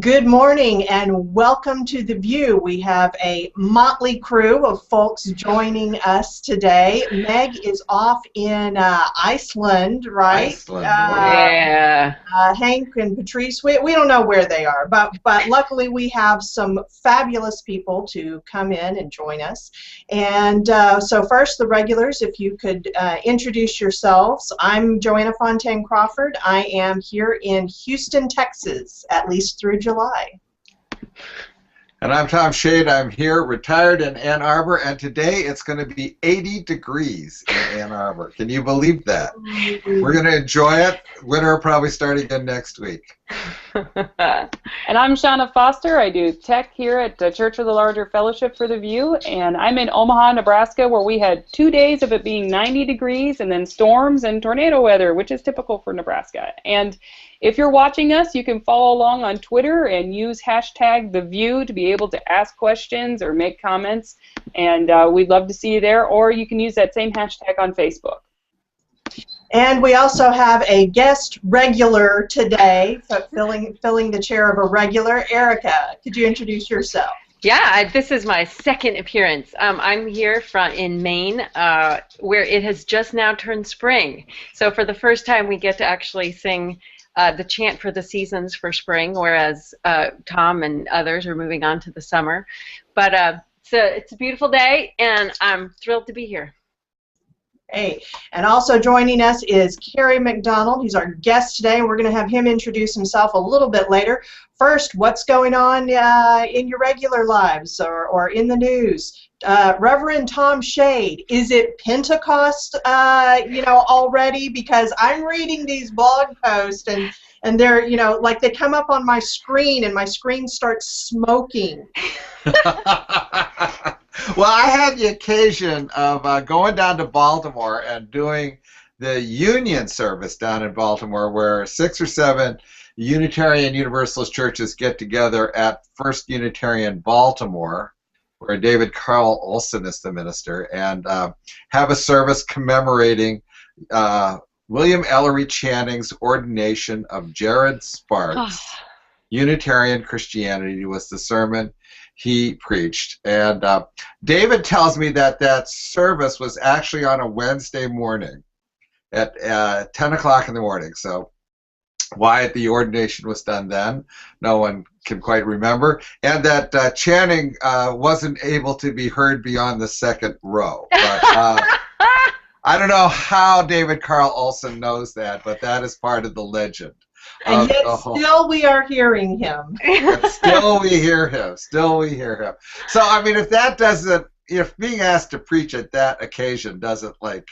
Good morning and welcome to The VUU. We have a motley crew of folks joining us today. Meg is off in Iceland, right? Iceland, Yeah. Hank and Patrice, we don't know where they are, but luckily we have some fabulous people to come in and join us. And so first, the regulars, if you could introduce yourselves. I'm Joanna Fontaine Crawford. I am here in Houston, Texas, at least through July. And I'm Tom Shade. I'm here, retired in Ann Arbor, and today it's going to be 80 degrees in Ann Arbor. Can you believe that? We're going to enjoy it. Winter will probably start again next week. And I'm Shauna Foster. I do tech here at the Church of the Larger Fellowship for the VUU, and I'm in Omaha, Nebraska, where we had 2 days of it being 90 degrees and then storms and tornado weather, which is typical for Nebraska. And if you're watching us, you can follow along on Twitter and use hashtag #TheView to be able to ask questions or make comments, and we'd love to see you there, or you can use that same hashtag on Facebook. And we also have a guest regular today, filling the chair of a regular. Erica, could you introduce yourself? Yeah, this is my second appearance. I'm here in Maine, where it has just now turned spring. So for the first time, we get to actually sing the chant for the seasons for spring, whereas Tom and others are moving on to the summer. But it's a beautiful day, and I'm thrilled to be here. Hey, and also joining us is Carey McDonald. He's our guest today, and we're going to have him introduce himself a little bit later. First, what's going on in your regular lives or in the news? Reverend Tom Shade, is it Pentecost, already? Because I'm reading these blog posts, and they're, like they come up on my screen, and my screen starts smoking. Well, I had the occasion of going down to Baltimore and doing the Union service down in Baltimore, where 6 or 7 Unitarian Universalist churches get together at First Unitarian Baltimore, where David Carl Olson is the minister, and have a service commemorating William Ellery Channing's ordination of Jared Sparks. Unitarian Christianity was the sermon he preached. And David tells me that service was actually on a Wednesday morning at 10 o'clock in the morning. So why the ordination was done then, no one can quite remember. And that Channing wasn't able to be heard beyond the second row. But I don't know how David Carl Olson knows that, but that is part of the legend. And yet still we are hearing him. Still we hear him. Still we hear him. So, I mean, if being asked to preach at that occasion doesn't, like,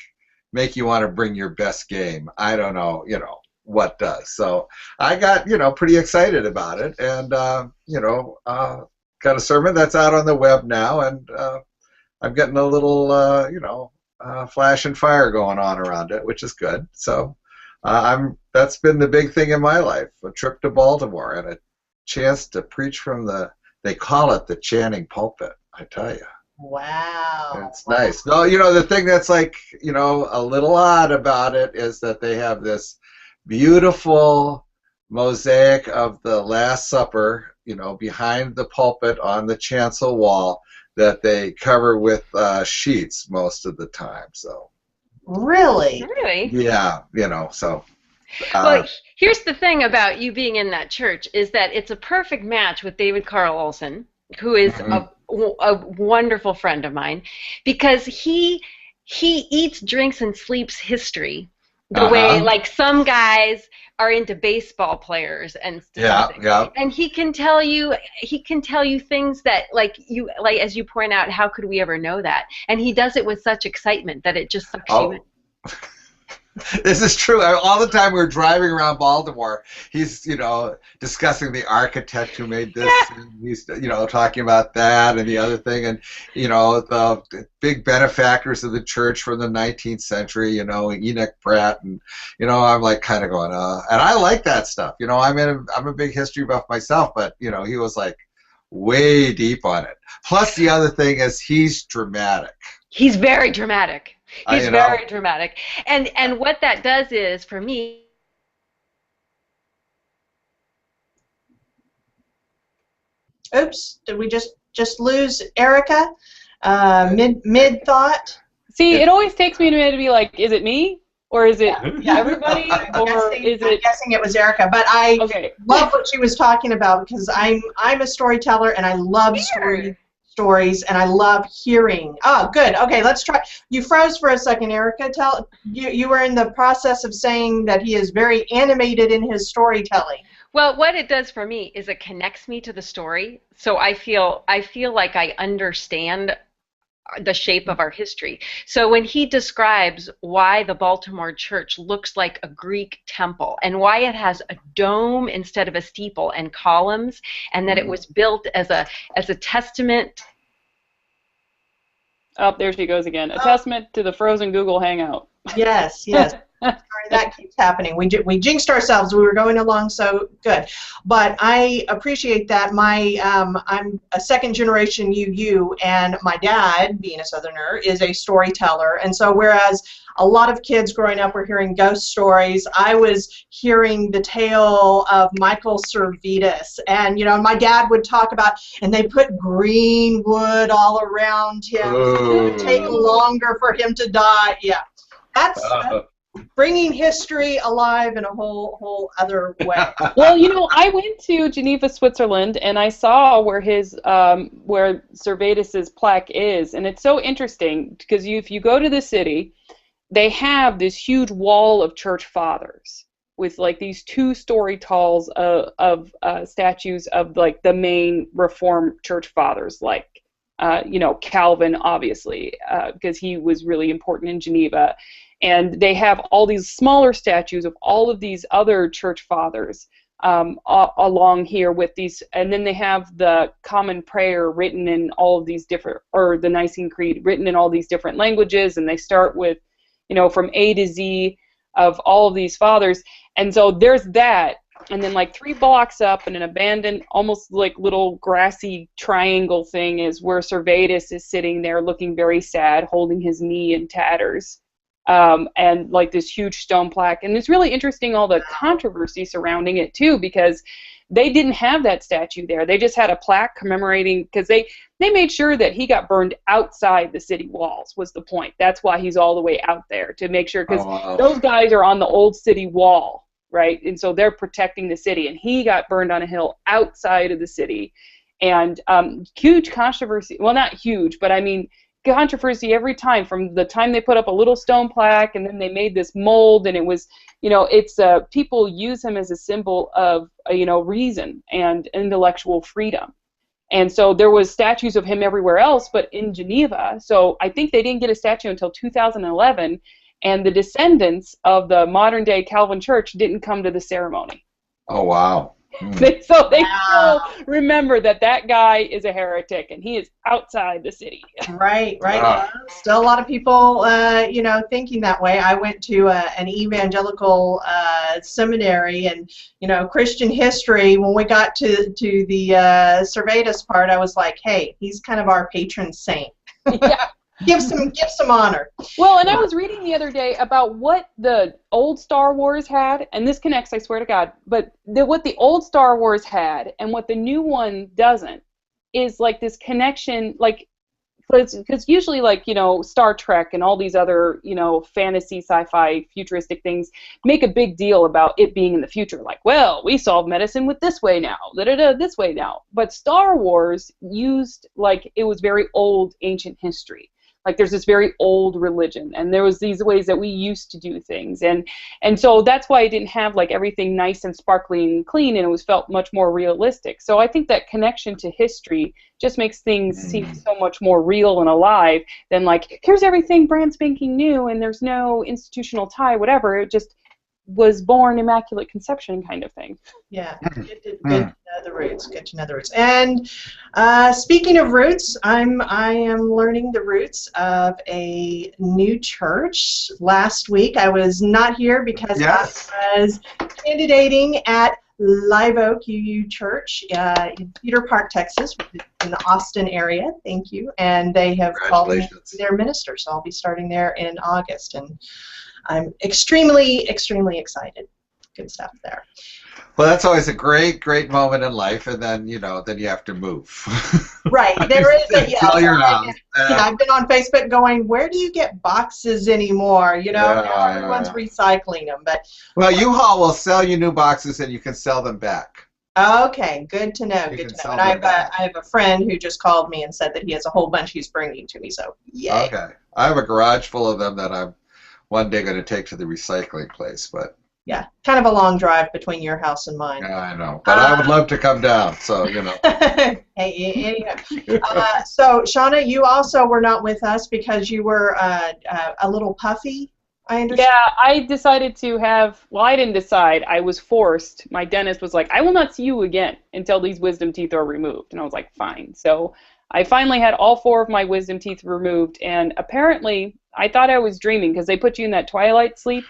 make you want to bring your best game, I don't know, what does. So I got, pretty excited about it, and, got a sermon that's out on the web now, and I'm getting a little, flash and fire going on around it, which is good. So that's been the big thing in my life, a trip to Baltimore and a chance to preach from they call it the Channing pulpit, I tell you. Wow. It's nice. No, the thing that's like, a little odd about it is that they have this beautiful mosaic of the Last Supper, behind the pulpit on the chancel wall that they cover with sheets most of the time. So. Really? Really? Yeah, so. Well, here's the thing about you being in that church is that it's a perfect match with David Carl Olson, who is a wonderful friend of mine, because he eats, drinks, and sleeps history the way, like, some guys are into baseball players and stuff. Yeah. And he can tell you things that, like as you point out, how could we ever know that? And he does it with such excitement that it just sucks you in. This is true. All the time we're driving around Baltimore, he's, discussing the architect who made this, and he's, talking about that and the other thing, and, the big benefactors of the church from the 19th century, Enoch Pratt, and, I'm like kind of going, and I like that stuff. I'm a big history buff myself, but, he was like way deep on it. Plus the other thing is he's dramatic. He's very dramatic. He's very dramatic. And what that does is, for me, Oops, did we just lose Erica? Mid thought. See, it always takes me a minute to be like, is it me? Or is it everybody? I'm I'm guessing it was Erica, but I love what she was talking about because I'm a storyteller and I love stories and I love hearing. Oh, good. Okay, let's try. You froze for a second, Erica. You were in the process of saying that he is very animated in his storytelling. Well, what it does for me is it connects me to the story, so I feel like I understand the shape of our history. So when he describes why the Baltimore church looks like a Greek temple and why it has a dome instead of a steeple and columns, and that it was built as a testament. Oh, there she goes again. A testament to the frozen Google Hangout. Yes. Sorry, that keeps happening. We jinxed ourselves. We were going along so good, but I appreciate that. I'm a second generation UU, and my dad, being a Southerner, is a storyteller. And so, whereas a lot of kids growing up were hearing ghost stories, I was hearing the tale of Michael Servetus, and my dad would talk about, and they put green wood all around him. So it would take longer for him to die. Yeah. That's bringing history alive in a whole other way. Well, I went to Geneva, Switzerland, and I saw where where Servetus's plaque is, and it's so interesting because if you go to the city, they have this huge wall of church fathers with like these 2-story talls of statues of like the main Reformed church fathers, like Calvin, obviously, because he was really important in Geneva. And they have all these smaller statues of all of these other church fathers along here with these, and then they have the Common Prayer written in all of these different, or the Nicene Creed written in all these different languages, and they start with, from A to Z of all of these fathers. And so there's that, and then like 3 blocks up in an abandoned, almost like little grassy triangle thing is where Servetus is sitting there looking very sad, holding his knee in tatters. And like this huge stone plaque, and it's really interesting all the controversy surrounding it too, because they didn't have that statue there. They just had a plaque commemorating, because they made sure that he got burned outside the city walls was the point. That's why he's all the way out there, to make sure, because those guys are on the old city wall, right? And so they're protecting the city, and he got burned on a hill outside of the city. And huge controversy, well, not huge, but I mean controversy every time, from the time they put up a little stone plaque and then they made this mold, and it was, it's people use him as a symbol of reason and intellectual freedom. And so there was statues of him everywhere else, but in Geneva, so I think they didn't get a statue until 2011, and the descendants of the modern day Calvin Church didn't come to the ceremony. Oh, wow. They still remember that guy is a heretic and he is outside the city. Right. Still a lot of people, thinking that way. I went to an evangelical seminary, and Christian history. When we got to the Servetus part, I was like, hey, he's kind of our patron saint. Yeah. Give some honor. Well, and I was reading the other day about what the old Star Wars had, and this connects, I swear to God, but what the old Star Wars had and what the new one doesn't is like this connection, like, because usually like, Star Trek and all these other, fantasy, sci-fi, futuristic things make a big deal about it being in the future. Like, well, we solve medicine with this way now, this way now. But Star Wars used, like, it was very old, ancient history. Like, there's this very old religion, and there was these ways that we used to do things, and so that's why it didn't have like everything nice and sparkly and clean, and it was felt much more realistic. So I think that connection to history just makes things seem so much more real and alive than like, here's everything brand spanking new, and there's no institutional tie, whatever. It just was born immaculate conception kind of thing. Yeah, good to know the roots. Good to know the roots. And speaking of roots, I am learning the roots of a new church. Last week I was not here because I was candidating at Live Oak UU Church in Cedar Park, Texas, in the Austin area. Thank you. And they have called me their minister, so I'll be starting there in August. And I'm extremely, extremely excited. Good stuff there. Well, that's always a great moment in life, and then then you have to move. Right. There is a Sell your house. I've been on Facebook going, where do you get boxes anymore? Now everyone's recycling them. But well, U-Haul will sell you new boxes, and you can sell them back. okay, good to know. You Good can to know. sell And them I have a friend who just called me and said that he has a whole bunch he's bringing to me. So yay. Okay, I have a garage full of them that I'm one day going to take to the recycling place, but. Yeah, kind of a long drive between your house and mine. Yeah, I know, but I would love to come down. So Hey, so Shauna, you also were not with us because you were a little puffy. I understand. Yeah, I decided to have. Well, I didn't decide. I was forced. My dentist was like, "I will not see you again until these wisdom teeth are removed," and I was like, "Fine." So I finally had all 4 of my wisdom teeth removed, and apparently I thought I was dreaming because they put you in that twilight sleep.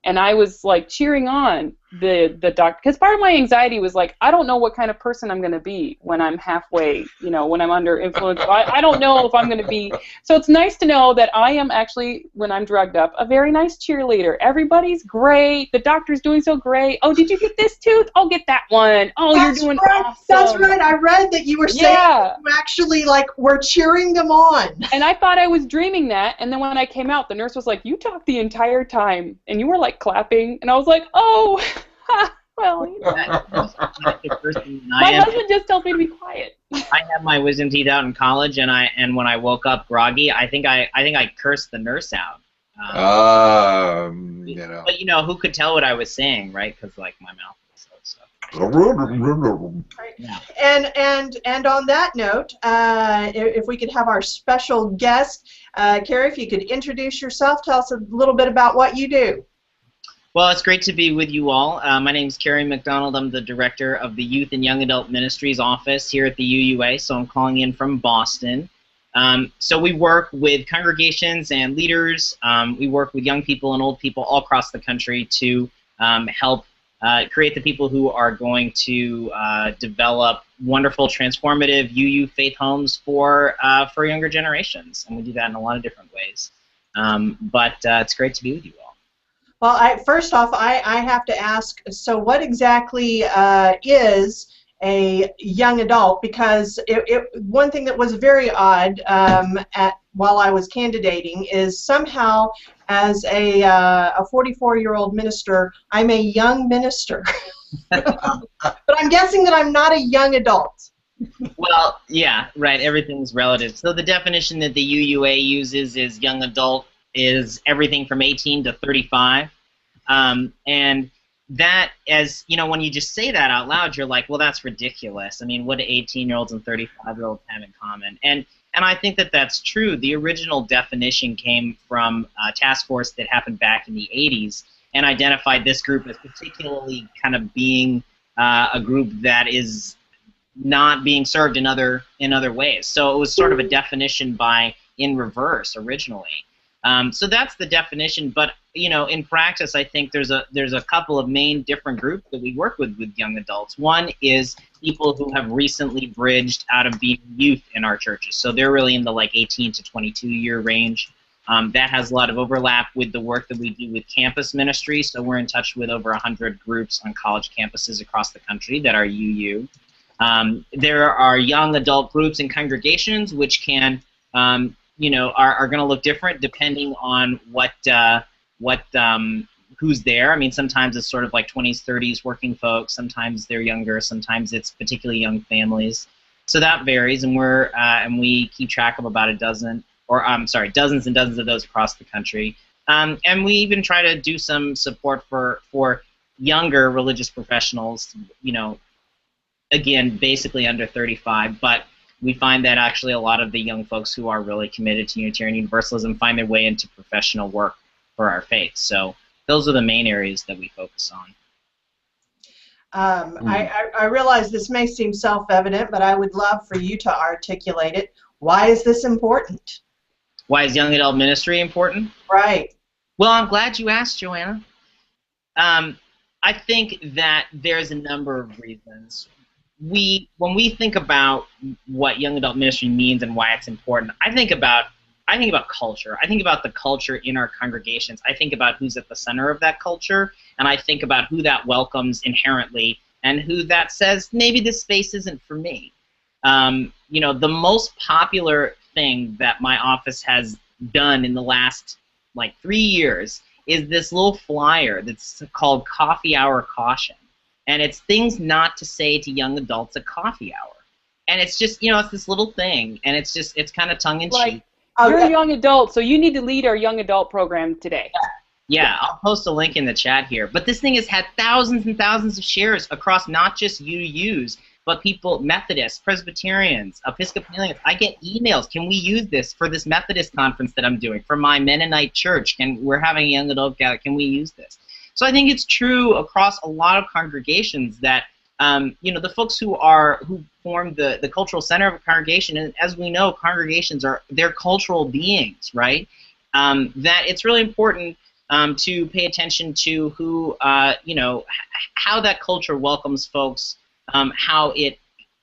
And I was like cheering on the doctor, because part of my anxiety was like, I don't know what kind of person I'm going to be when I'm halfway, when I'm under influence. I don't know if I'm going to be. So it's nice to know that I am actually, when I'm drugged up, a very nice cheerleader. Everybody's great. The doctor's doing so great. Oh, did you get this tooth? I'll get that one. Oh, That's you're doing right. awesome. That's right. I read that you were saying that you actually were cheering them on. And I thought I was dreaming that, and then when I came out, the nurse was like, "You talked the entire time, and you were like clapping," and I was like, "Oh, well." My husband just tells me to be quiet. I had my wisdom teeth out in college, and when I woke up groggy, I think I cursed the nurse out. But who could tell what I was saying, right? Because my mouth was so. Yeah. And on that note, if we could have our special guest, Carey, if you could introduce yourself, tell us a little bit about what you do. Well, it's great to be with you all. My name is Carey McDonald. I'm the director of the Youth and Young Adult Ministries office here at the UUA, so I'm calling in from Boston. So we work with congregations and leaders. We work with young people and old people all across the country to help create the people who are going to develop wonderful, transformative UU faith homes for younger generations, and we do that in a lot of different ways. But it's great to be with you all. Well, first off, I have to ask, so what exactly is a young adult? Because one thing that was very odd while I was candidating is somehow as a 44-year-old minister, I'm a young minister. But I'm guessing that I'm not a young adult. Well, yeah, right. Everything's relative. So the definition that the UUA uses is young adult is everything from 18 to 35. And that, as you know, when you just say that out loud, you're like, well, that's ridiculous. I mean, what do 18-year-olds and 35-year-olds have in common? And I think that that's true. The original definition came from a task force that happened back in the 80s and identified this group as particularly kind of being a group that is not being served in other ways. So it was sort of a definition in reverse originally. So that's the definition, but in practice, I think there's a couple of main different groups that we work with young adults. One is people who have recently bridged out of being youth in our churches, so they're really in the 18 to 22-year range. That has a lot of overlap with the work that we do with campus ministry, so we're in touch with over 100 groups on college campuses across the country that are UU. There are young adult groups and congregations which can are going to look different depending on who's there. I mean, sometimes it's sort of like 20s, 30s working folks. Sometimes they're younger. Sometimes it's particularly young families. So that varies, and we keep track of about dozens and dozens of those across the country. And we even try to do some support for younger religious professionals. Again, basically under 35, but we find that actually a lot of the young folks who are really committed to Unitarian Universalism find their way into professional work for our faith. So those are the main areas that we focus on. I realize this may seem self-evident, but I would love for you to articulate it. Why is this important? Why is young adult ministry important? Right. Well, I'm glad you asked, Joanna. I think that there's a number of reasons. When we think about what young adult ministry means and why it's important, I think about I think about culture. I think about the culture in our congregations. I think about who's at the center of that culture, and I think about who that welcomes inherently and who that says, maybe this space isn't for me. You know, the most popular thing that my office has done in the last, like, 3 years is this little flyer that's called Coffee Hour Caution. And it's things not to say to young adults at coffee hour. And it's just, you know, it's this little thing, and it's just, it's kind of tongue-in-cheek. Like, you're a young adult, so you need to lead our young adult program today. Yeah, I'll post a link in the chat here. But this thing has had thousands and thousands of shares across not just UUs, but people, Methodists, Presbyterians, Episcopalians. I get emails. Can we use this for this Methodist conference that I'm doing, for my Mennonite church? We're having a young adult gather. Can we use this? So I think it's true across a lot of congregations that you know, the folks who form the cultural center of a congregation, and as we know, congregations they're cultural beings, right? That it's really important to pay attention to who, you know, how that culture welcomes folks, how it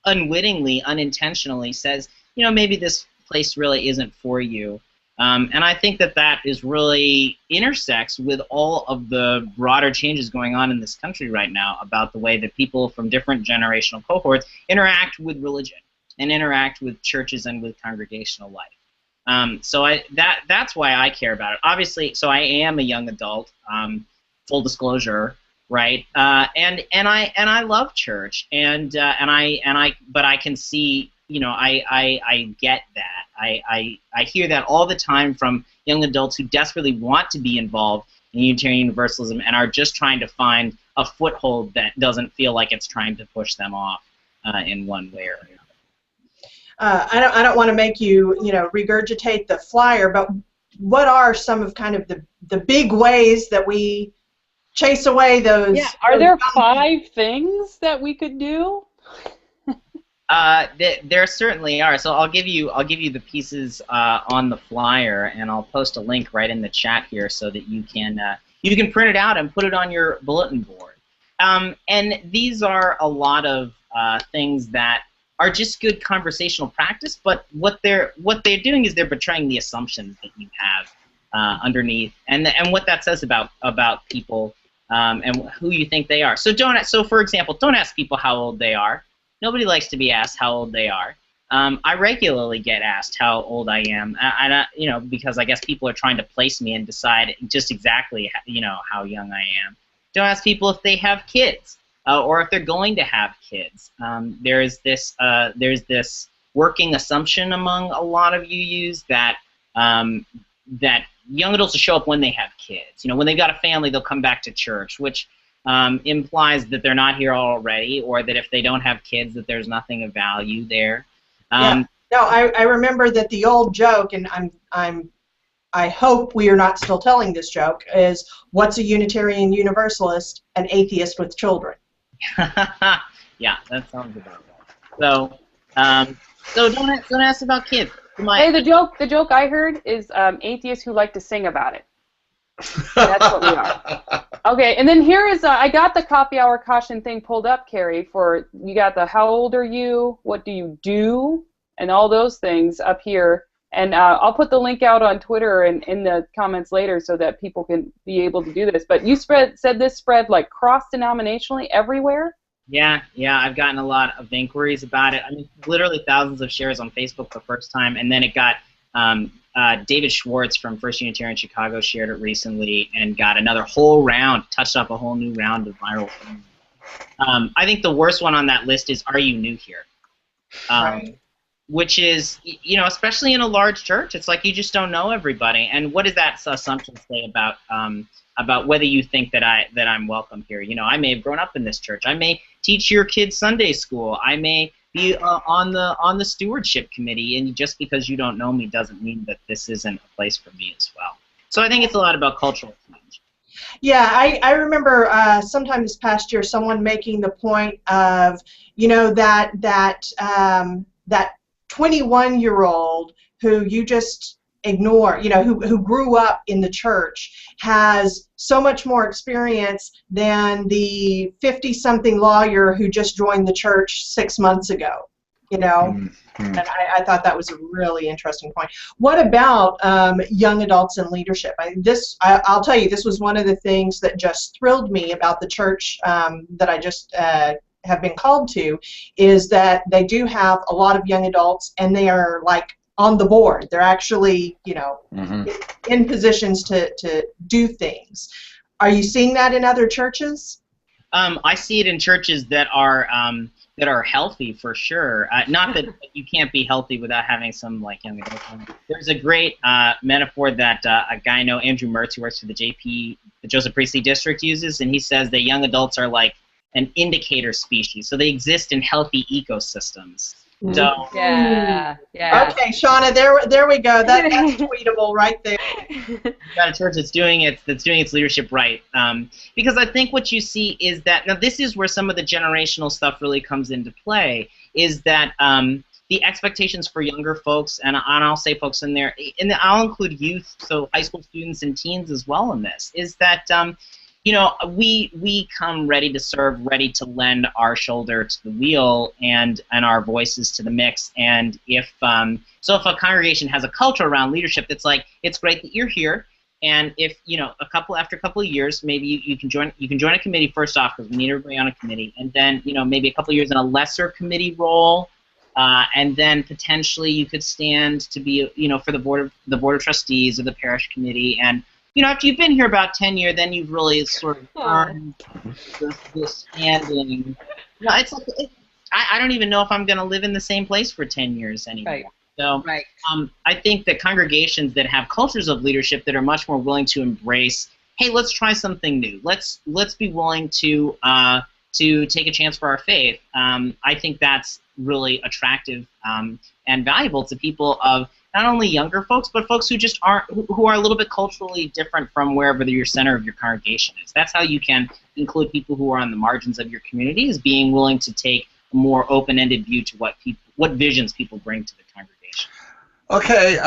unwittingly, unintentionally says, you know, maybe this place really isn't for you. And I think that that is really intersects with all of the broader changes going on in this country right now about the way that people from different generational cohorts interact with religion and interact with churches and with congregational life. So that's why I care about it. Obviously, so I am a young adult, full disclosure, right? And I love church, but I can see, you know, I get that. I hear that all the time from young adults who desperately want to be involved in Unitarian Universalism and are just trying to find a foothold that doesn't feel like it's trying to push them off in one way or another. I don't want to make you, you know, regurgitate the flyer, but what are some of kind of the big ways that we chase away those? Yeah, are there 5 things that we could do? There certainly are. So I'll give you the pieces on the flyer, and I'll post a link right in the chat here so that you can print it out and put it on your bulletin board. And these are a lot of things that are just good conversational practice, but what they're doing is they're betraying the assumptions that you have underneath, and what that says about people and who you think they are. So for example, don't ask people how old they are. Nobody likes to be asked how old they are. I regularly get asked how old I am, you know, because I guess people are trying to place me and decide just exactly, you know, how young I am. Don't ask people if they have kids or if they're going to have kids. There's this working assumption among a lot of UUs that that young adults will show up when they have kids. You know, when they've got a family, they'll come back to church, which implies that they're not here already, or that if they don't have kids, that there's nothing of value there. Yeah. No, I remember that the old joke, and I hope we are not still telling this joke, is what's a Unitarian Universalist? An atheist with children. Yeah, that sounds about right. So don't ask about kids. Hey, the joke I heard is atheists who like to sing about it. That's what we are. Okay, and then here is, I got the coffee hour caution thing pulled up, Carey, for, you got the how old are you, what do you do, and all those things up here. And I'll put the link out on Twitter and in the comments later so that people can be able to do this. But you said this spread like cross-denominationally everywhere? Yeah, I've gotten a lot of inquiries about it. I mean, literally thousands of shares on Facebook the first time, and then it got David Schwartz from First Unitarian Chicago shared it recently and got another whole round, touched up a whole new round of viral things. I think the worst one on that list is, are you new here? Right. Which is, you know, especially in a large church, it's like you just don't know everybody. And what does that assumption say about whether you think that I'm welcome here? You know, I may have grown up in this church. I may teach your kids Sunday school. I may be on the stewardship committee, and just because you don't know me doesn't mean that this isn't a place for me as well. So I think it's a lot about cultural change. Yeah, I remember sometime this past year someone making the point of, you know, that 21-year-old who you just ignore, you know, who grew up in the church has so much more experience than the 50-something lawyer who just joined the church 6 months ago. You know, and I thought that was a really interesting point. What about young adults in leadership? I'll tell you, this was one of the things that just thrilled me about the church that I just have been called to, is that they do have a lot of young adults, and they are like on the board. They're actually, you know, in positions to do things. Are you seeing that in other churches? I see it in churches that are healthy, for sure. Not that you can't be healthy without having some like young adults. There's a great metaphor that a guy I know, Andrew Mertz, who works for the Joseph Priestley District, uses, and he says that young adults are like an indicator species, so they exist in healthy ecosystems. So yeah. Okay, Shauna, there we go. That's tweetable right there. You've got a church that's doing its leadership right. Because I think what you see is that, now this is where some of the generational stuff really comes into play, is that the expectations for younger folks, and I'll say folks in there, and I'll include youth, so high school students and teens as well in this, is that you know, we come ready to serve, ready to lend our shoulder to the wheel and our voices to the mix. And if a congregation has a culture around leadership that's like, it's great that you're here, and if, you know, after a couple of years, maybe you can join a committee first off, because we need everybody on a committee, and then, you know, maybe a couple of years in a lesser committee role, and then potentially you could stand to be, you know, for the board of trustees or the parish committee. And you know, after you've been here about 10 years, then you've really sort of earned this standing. No, it's like, I don't even know if I'm going to live in the same place for 10 years anymore. Right. So I think that congregations that have cultures of leadership that are much more willing to embrace, hey, let's try something new. Let's be willing to take a chance for our faith. I think that's really attractive and valuable to people of not only younger folks, but folks who just who are a little bit culturally different from wherever your center of your congregation is. That's how you can include people who are on the margins of your community, is being willing to take a more open-ended view to what visions people bring to the congregation. Okay,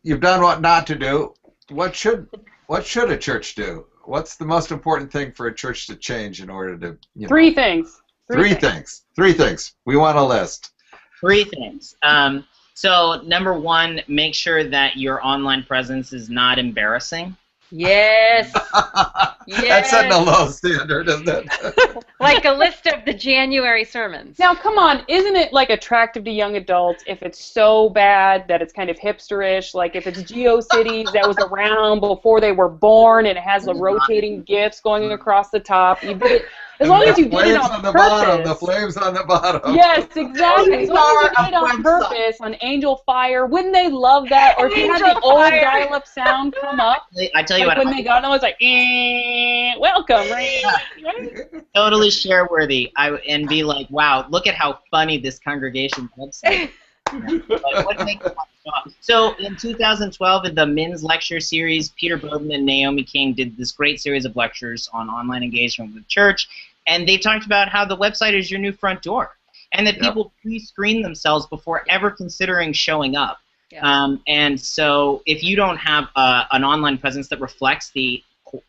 you've done what not to do. What should a church do? What's the most important thing for a church to change in order to, you know? Three things. Three things. We want a list. 3 things. So number 1, make sure that your online presence is not embarrassing. Yes. That's setting a low standard, isn't it? Like a list of the January sermons. Now, come on, isn't it like attractive to young adults if it's so bad that it's kind of hipsterish? Like if it's GeoCities that was around before they were born and it has the rotating GIFs going across the top. You did it, as long as you did it on the purpose. Bottom, the flames on the bottom. Yes, exactly. As long as you did it on purpose on Angel Fire, wouldn't they love that? Or if you had the old dial-up sound come up, I tell you like what, when they got it, it was like, welcome, right? totally share worthy. And be like, wow, look at how funny this congregation looks like. Like, what makes it fun? So in 2012, in the Men's Lecture Series, Peter Bowden and Naomi King did this great series of lectures on online engagement with the church, and they talked about how the website is your new front door, and that people pre-screen themselves before ever considering showing up. Yeah. And so if you don't have an online presence that reflects the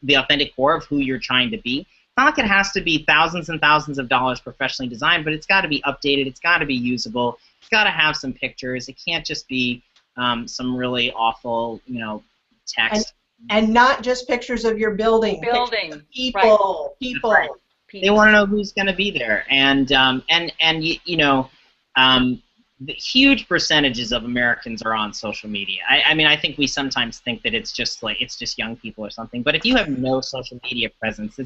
authentic core of who you're trying to be, it's not like it has to be thousands and thousands of dollars professionally designed, but it's got to be updated, it's got to be usable, it's got to have some pictures, it can't just be some really awful, you know, text. And not just pictures of your building. People. Right. They want to know who's going to be there, and you know, the huge percentages of Americans are on social media. I mean, I think we sometimes think that it's just young people or something. But if you have no social media presence,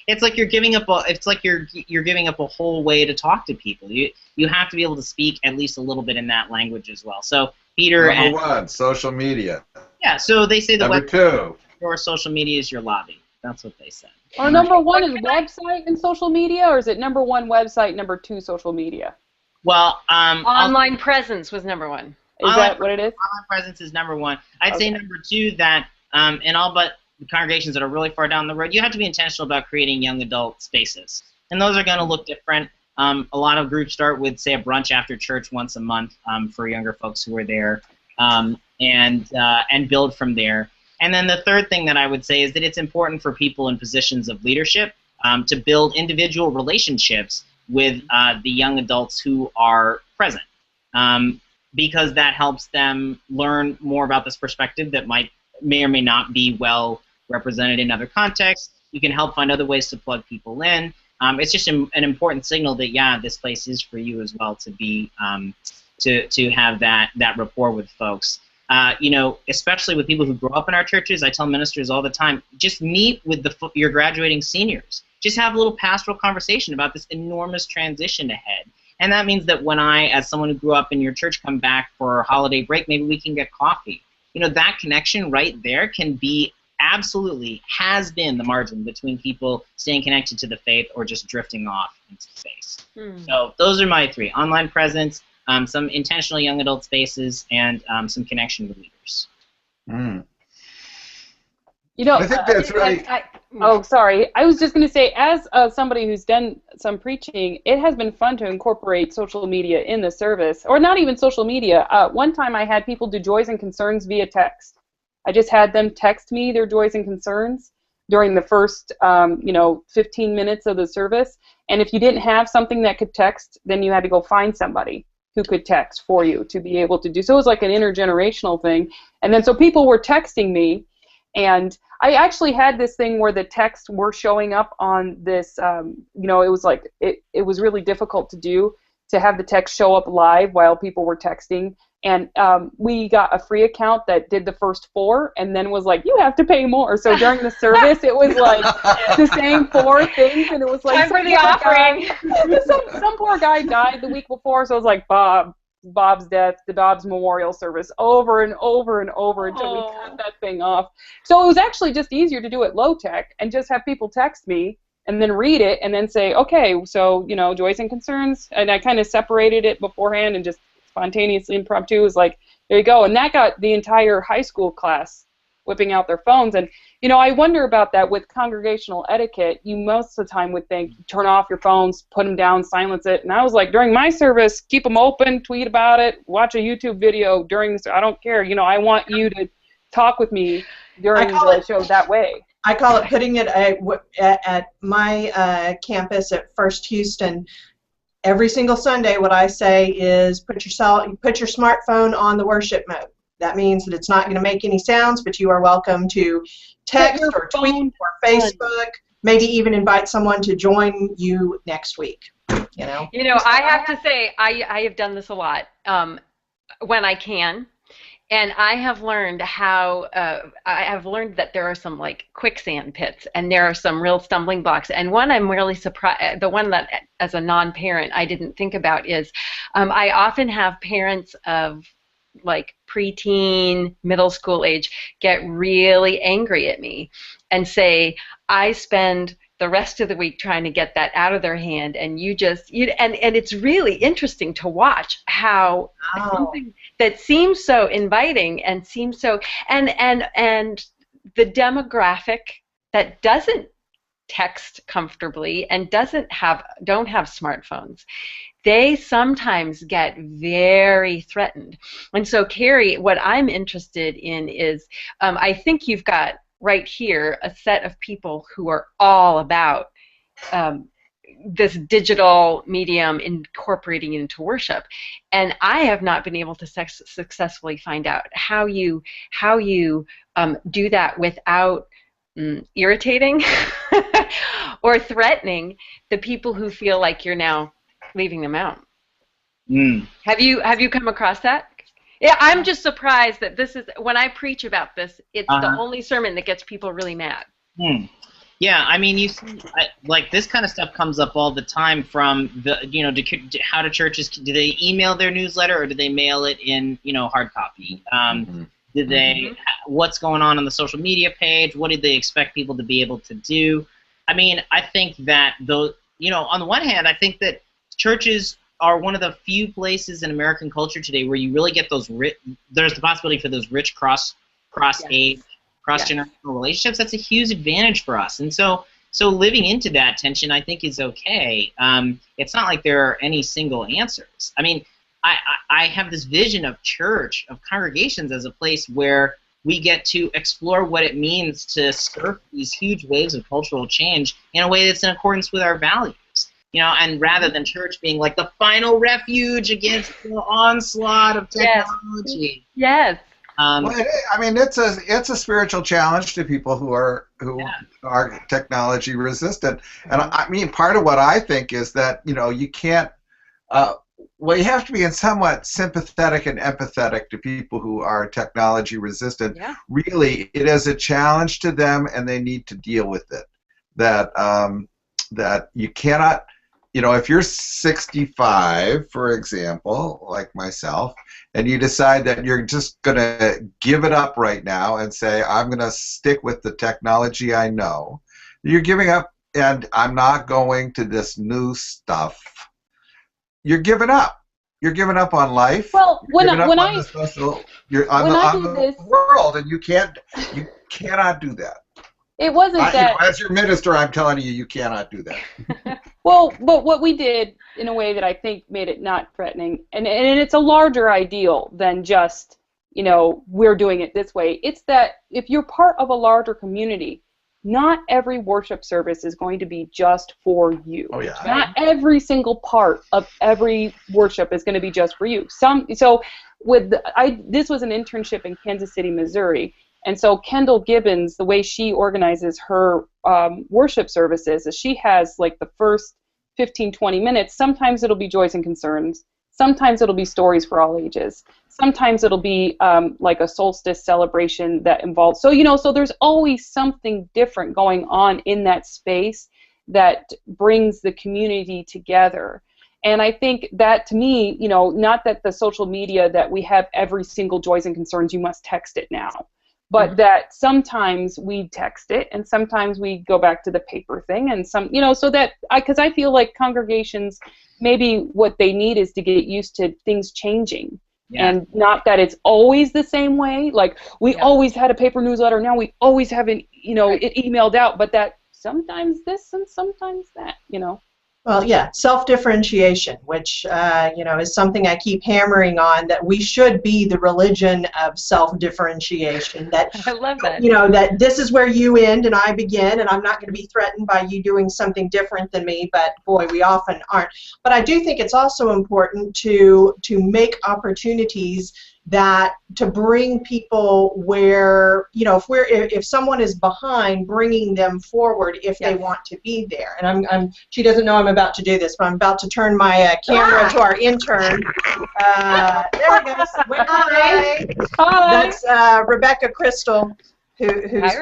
it's like you're giving up you're giving up a whole way to talk to people. You have to be able to speak at least a little bit in that language as well. So Peter, number 1, social media. Yeah. So they say number 2, your social media is your lobby. That's what they said. Or number 1 is website and social media, or is it number 1 website, number 2 social media? Well, online presence was number 1. Is that what it is? Online presence is number 1. I'd say number 2 that in all but the congregations that are really far down the road, you have to be intentional about creating young adult spaces, and those are going to look different. A lot of groups start with, say, a brunch after church once a month for younger folks who are there, and build from there. And then the third thing that I would say is that it's important for people in positions of leadership to build individual relationships with the young adults who are present, because that helps them learn more about this perspective that may or may not be well represented in other contexts. You can help find other ways to plug people in. It's just an important signal that, yeah, this place is for you as well to be to have that rapport with folks. You know, especially with people who grow up in our churches, I tell ministers all the time, just meet with your graduating seniors. Just have a little pastoral conversation about this enormous transition ahead. And that means that when I, as someone who grew up in your church, come back for a holiday break, maybe we can get coffee. You know, that connection right there can be absolutely, has been the margin between people staying connected to the faith or just drifting off into space. So those are my three: online presence, some intentional young adult spaces, and some connection with leaders. You know, I think that's right. Oh, sorry. I was just going to say, as somebody who's done some preaching, it has been fun to incorporate social media in the service, or not even social media. One time I had people do joys and concerns via text. I just had them text me their joys and concerns during the first, 15 minutes of the service. And if you didn't have something that could text, then you had to go find somebody who could text for you to be able to do. So it was like an intergenerational thing. And then so people were texting me, and I actually had this thing where the texts were showing up on this, it was like, it was really difficult to do, to have the text show up live while people were texting. And we got a free account that did the first 4 and then was like, you have to pay more. So during the service, it was like the same 4 things, and it was like, time for the offering. Some poor guy died the week before, so it was like Bob's death, the Bob's memorial service, over and over and over until we cut that thing off. So it was actually just easier to do it low tech and just have people text me and then read it and then say, okay, so, joys and concerns. And I kind of separated it beforehand and just spontaneously impromptu. It was like, there you go. And that got the entire high school class whipping out their phones. And, I wonder about that with congregational etiquette. You most of the time would think, turn off your phones, put them down, silence it. And I was like, during my service, keep them open, tweet about it, watch a YouTube video during this. I don't care. I want you to talk with me during the show that way. I call it putting it at my campus at First Houston. Every single Sunday, what I say is put your smartphone on the worship mode. That means that it's not going to make any sounds, but you are welcome to text or tweet or Facebook, maybe even invite someone to join you next week. I have to say, I have done this a lot when I can. And I have learned that there are some like quicksand pits, and there are some real stumbling blocks. And one I'm really surprised, the one that as a non-parent I didn't think about is, I often have parents of like preteen, middle school age get really angry at me and say, I spend the rest of the week trying to get that out of their hand, and and it's really interesting to watch how something that seems so inviting and seems so and the demographic that doesn't text comfortably and don't have smartphones, they sometimes get very threatened. And so, Carey, what I'm interested in is, I think you've got right here a set of people who are all about this digital medium incorporating into worship, and I have not been able to successfully find out how you do that without irritating or threatening the people who feel like you're now leaving them out. Have you come across that? Yeah, I'm just surprised that this is, when I preach about this, it's the only sermon that gets people really mad. Yeah, I mean, you see, like this kind of stuff comes up all the time from the, how do churches, do they email their newsletter or do they mail it in, hard copy? Did they, what's going on the social media page? What did they expect people to be able to do? I mean, I think that those, on the one hand, I think that churches are one of the few places in American culture today where you really get those there's the possibility for those rich cross-age, cross-generational relationships. That's a huge advantage for us. And so living into that tension, I think, is okay. It's not like there are any single answers. I mean, I have this vision of church, of congregations as a place where we get to explore what it means to surf these huge waves of cultural change in a way that's in accordance with our values. and rather than church being like the final refuge against the onslaught of technology. Yes. Well, I mean, it's a spiritual challenge to people who are technology resistant, and I mean, part of what I think is that you can't. Well, you have to be somewhat sympathetic and empathetic to people who are technology resistant. Yeah. Really, it is a challenge to them, and they need to deal with it. That you cannot. If you're 65, for example, like myself, and you decide that you're just going to give it up right now and say, I'm going to stick with the technology I know, you're giving up, and I'm not going to this new stuff. You're giving up. You're giving up on life. Well, you're on the world, and you cannot do that. It wasn't that. As your minister, I'm telling you, you cannot do that. Well, but what we did in a way that I think made it not threatening, and it's a larger ideal than just, we're doing it this way. It's that if you're part of a larger community, not every worship service is going to be just for you. Oh, yeah. Not every single part of every worship is going to be just for you. This was an internship in Kansas City, Missouri. And so Kendall Gibbons, the way she organizes her worship services is she has like the first 15, 20 minutes. Sometimes it'll be joys and concerns. Sometimes it'll be stories for all ages. Sometimes it'll be like a solstice celebration that involves. So there's always something different going on in that space that brings the community together. And I think that, to me, not that the social media that we have every single joys and concerns, you must text it now. But that sometimes we text it, and sometimes we go back to the paper thing, and because I feel like congregations, maybe what they need is to get used to things changing, and not that it's always the same way. Like we always had a paper newsletter, now we always have it emailed out, but that sometimes this and sometimes that, Well, yeah, self-differentiation, which, is something I keep hammering on, that we should be the religion of self-differentiation. That, I love that. That this is where you end and I begin, and I'm not going to be threatened by you doing something different than me, but boy, we often aren't. But I do think it's also important to make opportunities to bring people where, if someone is behind, bringing them forward if they want to be there. And she doesn't know I'm about to do this, but I'm about to turn my camera to our intern. There we go. Hi. That's Rebecca Crystal, who's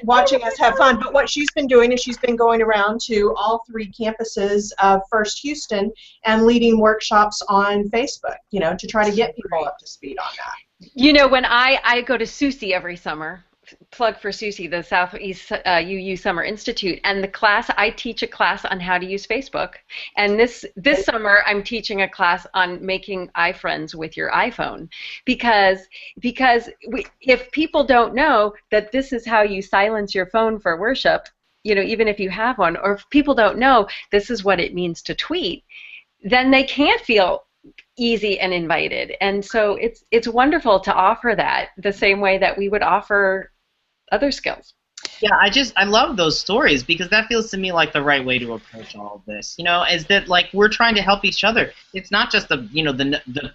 watching us have fun. But what she's been doing is she's been going around to all 3 campuses of First Houston and leading workshops on Facebook, to try to get people up to speed on that. When I go to Susie every summer, plug for Susie, the Southeast UU Summer Institute, and I teach a class on how to use Facebook. And this summer I'm teaching a class on making iFriends with your iPhone, because if people don't know that this is how you silence your phone for worship, even if you have one, or if people don't know this is what it means to tweet, then they can't feel easy and invited. And so it's wonderful to offer that the same way that we would offer other skills. Yeah, I love those stories, because that feels to me like the right way to approach all of this. Is that like we're trying to help each other. It's not just the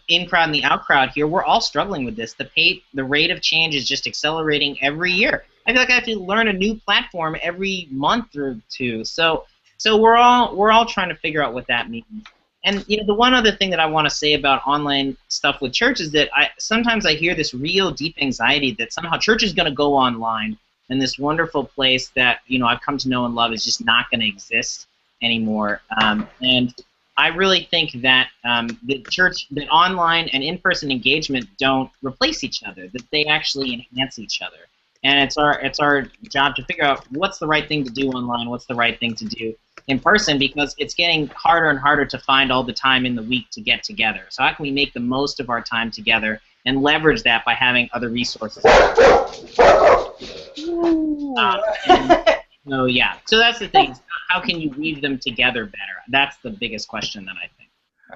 in crowd and the out crowd here. We're all struggling with this. The rate of change is just accelerating every year. I feel like I have to learn a new platform every month or two. So we're all trying to figure out what that means. And the one other thing that I want to say about online stuff with church is that sometimes I hear this real deep anxiety that somehow church is going to go online, and this wonderful place that I've come to know and love is just not going to exist anymore. And I really think that that online and in-person engagement don't replace each other; that they actually enhance each other. And it's our job to figure out what's the right thing to do online, what's the right thing to do in person, because it's getting harder and harder to find all the time in the week to get together. So how can we make the most of our time together and leverage that by having other resources? So that's the thing. How can you weave them together better? That's the biggest question that I think.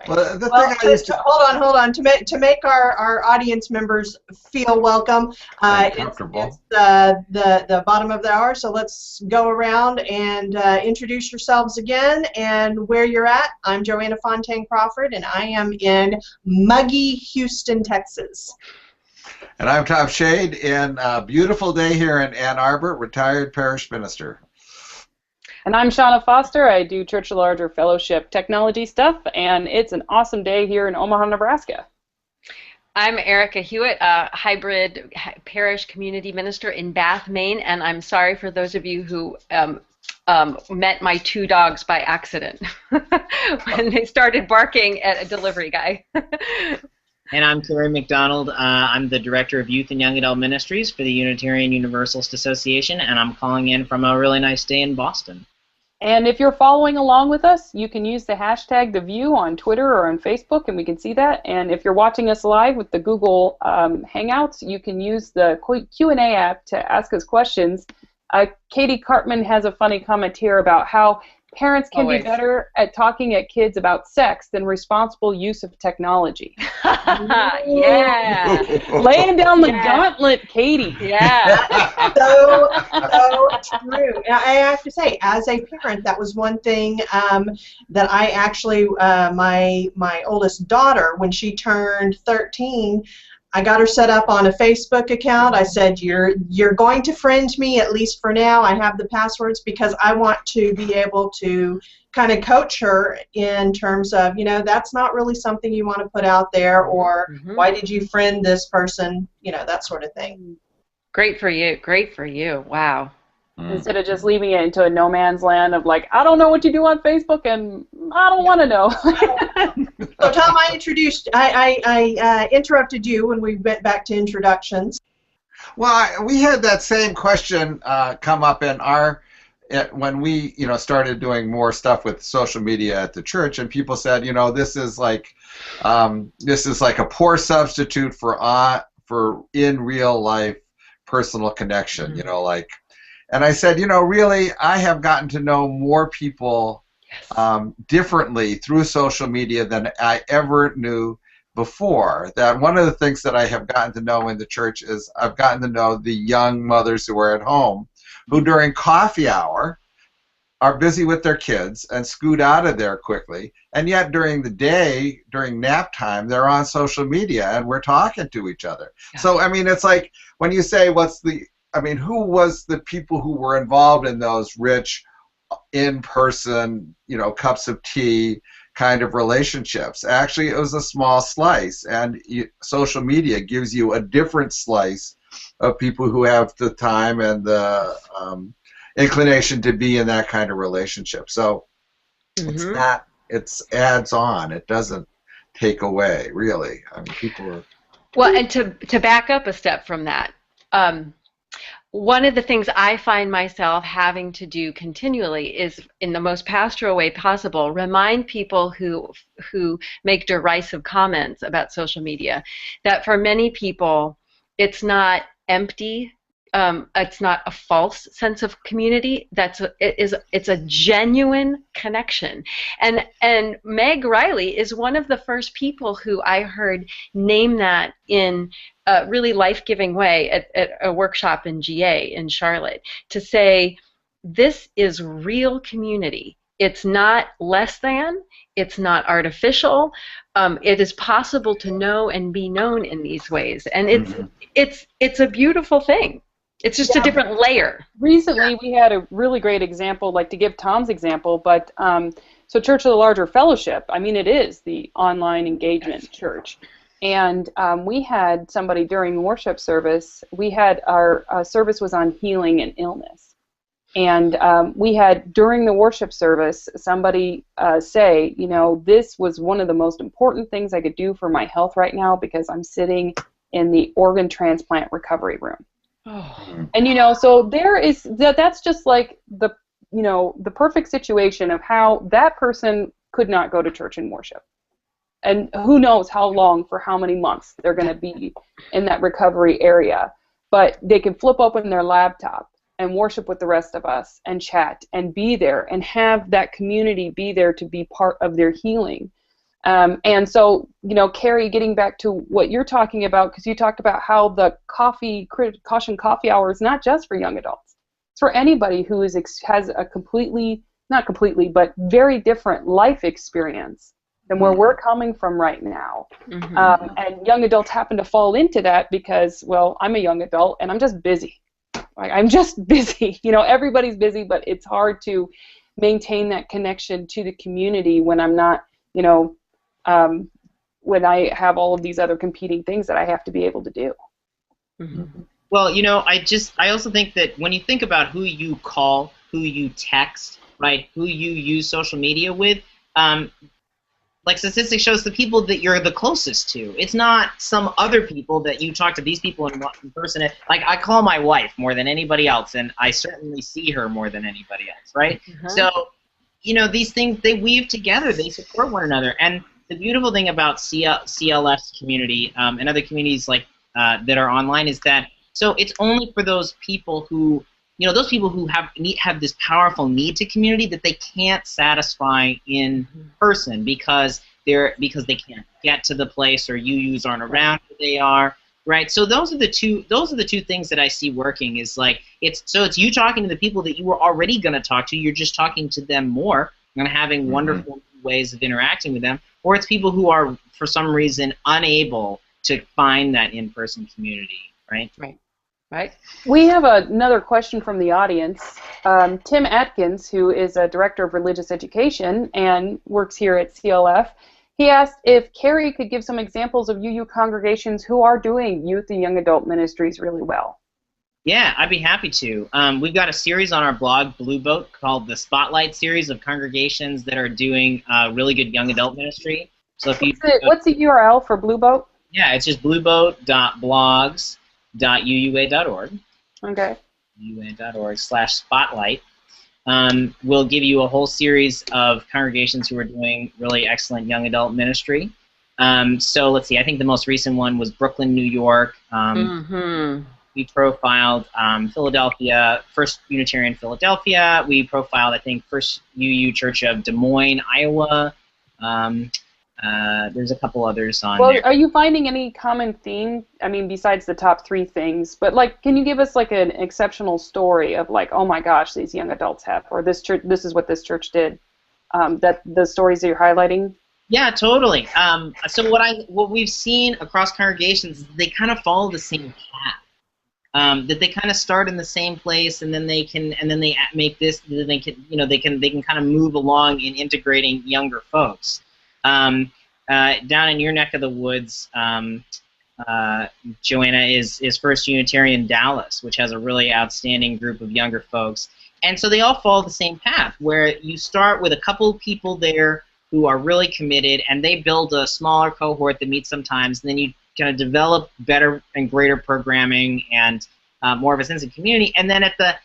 Well, the Well, thing I used to hold on. To make our audience members feel welcome, and it's comfortable. the bottom of the hour, so let's go around and introduce yourselves again and where you're at. I'm Joanna Fontaine Crawford, and I am in muggy Houston, Texas. And I'm Tom Shade in a beautiful day here in Ann Arbor, retired parish minister. And I'm Shauna Foster. I do Church of the Larger Fellowship technology stuff, and it's an awesome day here in Omaha, Nebraska. I'm Erica Hewitt, a hybrid parish community minister in Bath, Maine, and I'm sorry for those of you who met my two dogs by accident when they started barking at a delivery guy. And I'm Carey McDonald. I'm the Director of Youth and Young Adult Ministries for the Unitarian Universalist Association, and I'm calling in from a really nice day in Boston. And if you're following along with us, you can use the hashtag #TheView on Twitter or on Facebook, and we can see that. And if you're watching us live with the Google Hangouts, you can use the Q&A app to ask us questions. Katie Cartman has a funny comment here about how parents can be better at talking at kids about sex than responsible use of technology. Yeah. Laying down the gauntlet, Katie. Yeah. So true. And I have to say, as a parent, that was one thing that I actually, my oldest daughter, when she turned 13, I got her set up on a Facebook account. I said, you're going to friend me, at least for now. I have the passwords because I want to be able to kind of coach her in terms of, that's not really something you want to put out there, or why did you friend this person, that sort of thing. Great for you. Great for you. Wow. Instead of just leaving it into a no man's land of like, I don't know what you do on Facebook and I don't want to know. So Tom, I interrupted you when we went back to introductions. Well, we had that same question come up in when we started doing more stuff with social media at the church, and people said, this is like a poor substitute for in real life personal connection, And I said, really, I have gotten to know more people differently through social media than I ever knew before. That one of the things that I have gotten to know in the church is I've gotten to know the young mothers who are at home, who during coffee hour are busy with their kids and scoot out of there quickly, and yet during the day, during nap time, they're on social media and we're talking to each other. Yeah. So, it's like when you say who was the people who were involved in those rich, in-person, cups of tea kind of relationships? Actually, it was a small slice, and social media gives you a different slice of people who have the time and the inclination to be in that kind of relationship. So it's adds on. It doesn't take away, really. People are... Well, and to back up a step from that, one of the things I find myself having to do continually is, in the most pastoral way possible, remind people who make derisive comments about social media that for many people it's not empty, it's not a false sense of community. It's a genuine connection. And Meg Riley is one of the first people who I heard name that in a really life-giving way at a workshop in GA in Charlotte, to say this is real community. It's not less than, it's not artificial. It is possible to know and be known in these ways, and it's a beautiful thing. It's just a different layer. Recently, we had a really great example, like to give Tom's example, but so Church of the Larger Fellowship, it is the online engagement church. And we had somebody during worship service, our service was on healing and illness. And we had, during the worship service, somebody say, this was one of the most important things I could do for my health right now because I'm sitting in the organ transplant recovery room. Oh. And so there is that's just like the perfect situation of how that person could not go to church and worship, and who knows how long, for how many months they're going to be in that recovery area, but they can flip open their laptop and worship with the rest of us and chat and be there and have that community be there to be part of their healing. And so, Carey, getting back to what you're talking about, because you talked about how the caution coffee hour is not just for young adults. It's for anybody who has a not completely, but very different life experience than where we're coming from right now. And young adults happen to fall into that because, well, I'm a young adult and I'm just busy. I'm just busy. Everybody's busy, but it's hard to maintain that connection to the community when I'm not, when I have all of these other competing things that I have to be able to do. Well, I also think that when you think about who you call, who you text, right, who you use social media with, like statistics shows the people that you're the closest to. It's not some other people that you talk to these people in person. Like, I call my wife more than anybody else, and I certainly see her more than anybody else, right? So, these things, they weave together. They support one another. And the beautiful thing about CLF's community and other communities like that are online is that, so it's only for those people who, those people who have this powerful need to community that they can't satisfy in person because they can't get to the place, or UUs aren't around where they are, right? So those are the two things that I see working. Is like it's you talking to the people that you were already going to talk to. You're just talking to them more and having wonderful ways of interacting with them, or it's people who are for some reason unable to find that in-person community, right? Right. We have another question from the audience. Tim Atkins, who is a director of religious education and works here at CLF, he asked if Carey could give some examples of UU congregations who are doing youth and young adult ministries really well. Yeah, I'd be happy to. We've got a series on our blog, Blue Boat, called the Spotlight Series of congregations that are doing really good young adult ministry. So if what's the URL for Blue Boat? Yeah, it's just blueboat.blogs.uua.org. Okay. uua.org/spotlight. We'll give you a whole series of congregations who are doing really excellent young adult ministry. So let's see, I think the most recent one was Brooklyn, New York. We profiled Philadelphia, First Unitarian Philadelphia. We profiled, I think, First UU Church of Des Moines, Iowa. There's a couple others on there. Are you finding any common theme? I mean, besides the top three things, but like, can you give us like an exceptional story of like, oh my gosh, these young adults have, or this church, this is what this church did? That the stories that you're highlighting. Yeah, totally. So what we've seen across congregations is they kind of follow the same path. That they kind of start in the same place, and then they make this. Then they can kind of move along in integrating younger folks. Down in your neck of the woods, Joanna, is First Unitarian Dallas, which has a really outstanding group of younger folks. And so they all follow the same path, where you start with a couple of people there who are really committed, and they build a smaller cohort that meets sometimes, and then you kind of develop better and greater programming and more of a sense of community. And then the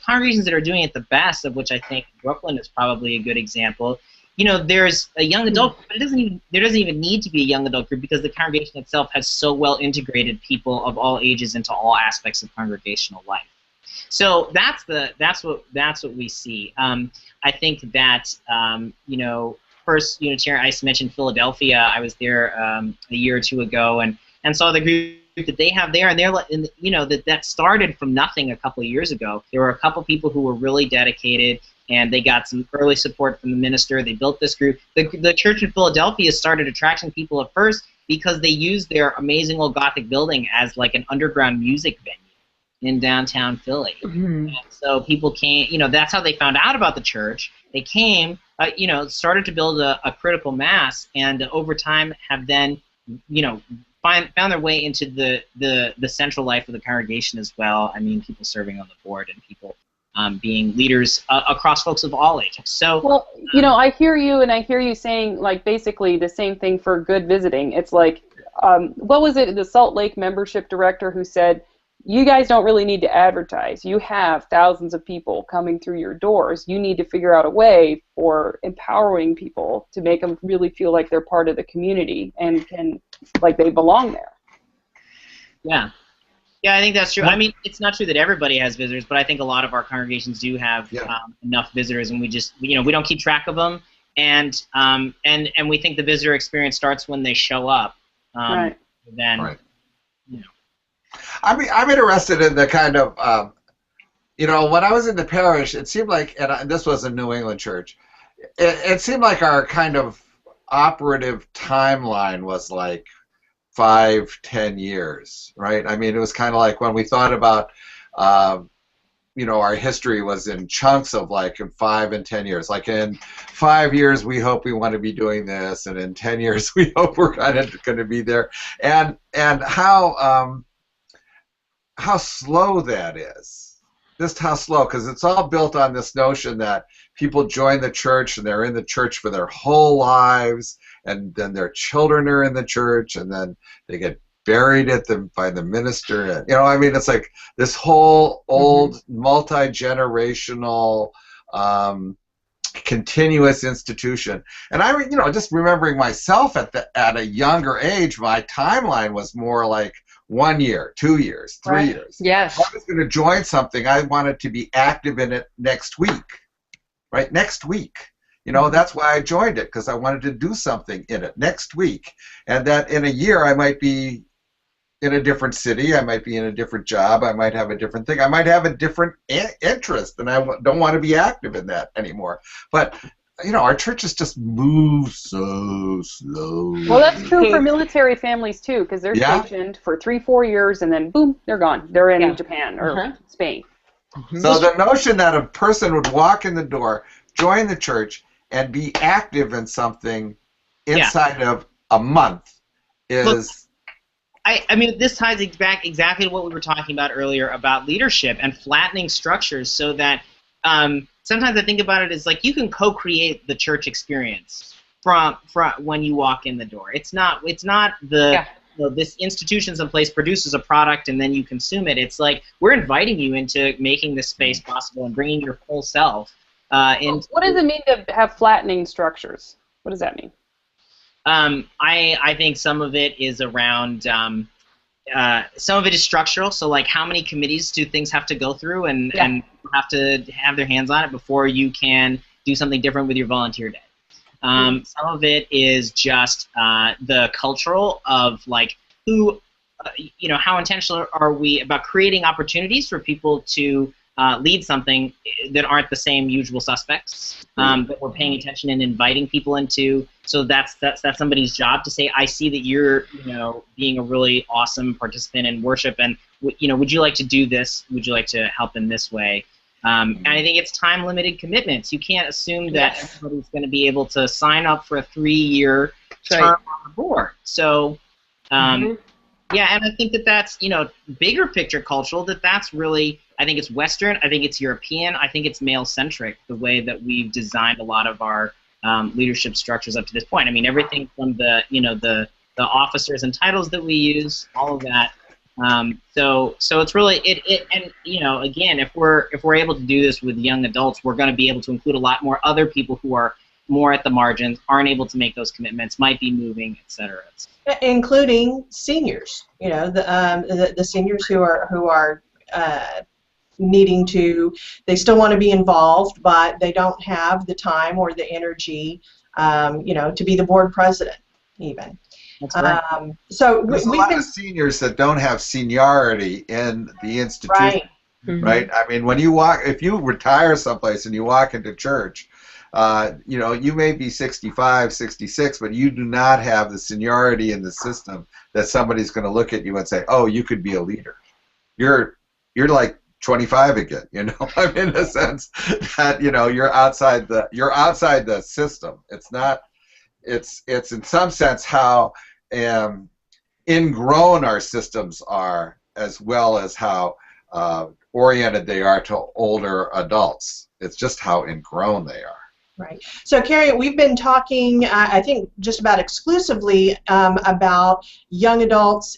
congregations that are doing it the best, of which I think Brooklyn is probably a good example. There's a young adult group, but there doesn't even need to be a young adult group, because the congregation itself has so well integrated people of all ages into all aspects of congregational life. So that's what we see. I think that First Unitarian, I mentioned Philadelphia. I was there a year or two ago and saw the group that they have there, and they're that started from nothing a couple of years ago. There were a couple people who were really dedicated, and they got some early support from the minister. They built this group. The church in Philadelphia started attracting people at first because they used their amazing old Gothic building as like an underground music venue in downtown Philly. And so people came, that's how they found out about the church. They came, started to build a critical mass, and over time have then, found their way into the central life of the congregation as well. I mean, people serving on the board and people being leaders across folks of all ages. So, well, I hear you, and I hear you saying like basically the same thing for good visiting. It's like, what was it? The Salt Lake membership director who said, "You guys don't really need to advertise. You have thousands of people coming through your doors. You need to figure out a way for empowering people to make them really feel like they're part of the community and like they belong there." Yeah. Yeah, I think that's true. I mean, it's not true that everybody has visitors, but I think a lot of our congregations do have enough visitors, and we just, we don't keep track of them. and we think the visitor experience starts when they show up. Right. Then, Right. you know. I'm interested in the kind of, when I was in the parish, it seemed like, and this was a New England church, it seemed like our kind of operative timeline was like 5-10 years, right? I mean, it was kind of like when we thought about, our history was in chunks of like in 5 and 10 years. Like in 5 years, we hope we want to be doing this, and in 10 years, we hope we're kind of going to be there. And how slow that is. Just how slow, because it's all built on this notion that people join the church and they're in the church for their whole lives, and then their children are in the church, and then they get buried by the minister. And, it's like this whole old multi-generational continuous institution. And just remembering myself at a younger age, my timeline was more like 1 year, 2 years, 3 years. Yes. If I was going to join something, I wanted to be active in it next week, right? Next week. That's why I joined it, because I wanted to do something in it next week. And that in a year, I might be in a different city, I might be in a different job, I might have a different thing, I might have a different interest, and I don't want to be active in that anymore. But our churches just move so slow. Well, that's true for military families too, because they're stationed for 3-4 years, and then boom, they're gone. They're in Japan or Spain. So the notion that a person would walk in the door, join the church, and be active in something inside of a month is... Look, I mean, this ties back exactly to what we were talking about earlier about leadership and flattening structures, so that sometimes I think about it as like you can co-create the church experience from when you walk in the door. It's not this institution's in place, produces a product, and then you consume it. It's like we're inviting you into making this space possible and bringing your full self. What does it mean to have flattening structures? What does that mean? I think some of it is around, some of it is structural. So like how many committees do things have to go through and have to have their hands on it before you can do something different with your volunteer day. Some of it is just the cultural of like who, how intentional are we about creating opportunities for people to lead something that aren't the same usual suspects that we're paying attention and inviting people into. So that's somebody's job to say, I see that you're being a really awesome participant in worship, and would you like to do this? Would you like to help in this way? And I think it's time limited commitments. You can't assume that everybody's going to be able to sign up for a 3-year term on the board. So yeah, and I think that's bigger picture cultural, that's really, I think it's Western, I think it's European, I think it's male-centric, the way that we've designed a lot of our leadership structures up to this point. I mean, everything from the officers and titles that we use, all of that. So it's really and again, if we're able to do this with young adults, we're going to be able to include a lot more other people who are more at the margins, aren't able to make those commitments, might be moving, etc. Including seniors. The seniors who are needing to, they still want to be involved, but they don't have the time or the energy, to be the board president, even. That's right. So there's a lot of seniors that don't have seniority in the institution, right? I mean, if you retire someplace and you walk into church, you may be 65, 66, but you do not have the seniority in the system that somebody's going to look at you and say, "Oh, you could be a leader." You're like 25 again, I mean, in a sense that you're outside the system. It's not. It's in some sense how ingrown our systems are, as well as how oriented they are to older adults. It's just how ingrown they are. Right. So, Carey, we've been talking, I think, just about exclusively about young adults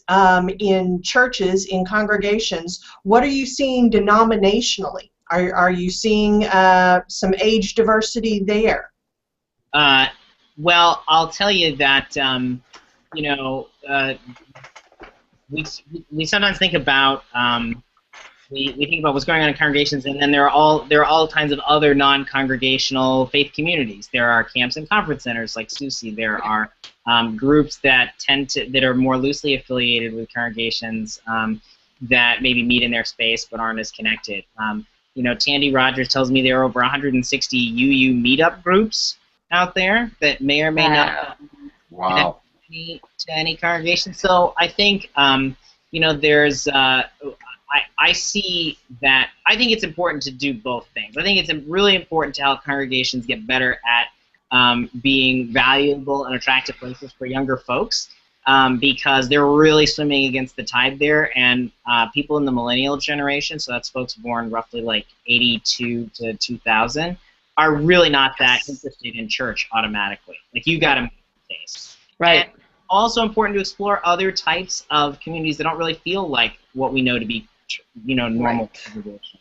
in churches, in congregations. What are you seeing denominationally? Are you seeing some age diversity there? Well, I'll tell you that we sometimes think about we think about what's going on in congregations, and then there are all kinds of other non-congregational faith communities. There are camps and conference centers like Susi. There are groups that that are more loosely affiliated with congregations that maybe meet in their space but aren't as connected. You know, Tandy Rogers tells me there are over 160 UU meetup groups out there that may or may not connect to any congregation. So I think, you know, there's, I see that, I think it's important to do both things. I think it's really important to help congregations get better at being valuable and attractive places for younger folks. Because they're really swimming against the tide there, and people in the millennial generation, so that's folks born roughly like 82 to 2000, are really not that interested in church automatically. Like, you got to make the case. Right. And also important to explore other types of communities that don't really feel like what we know to be, you know, normal congregations.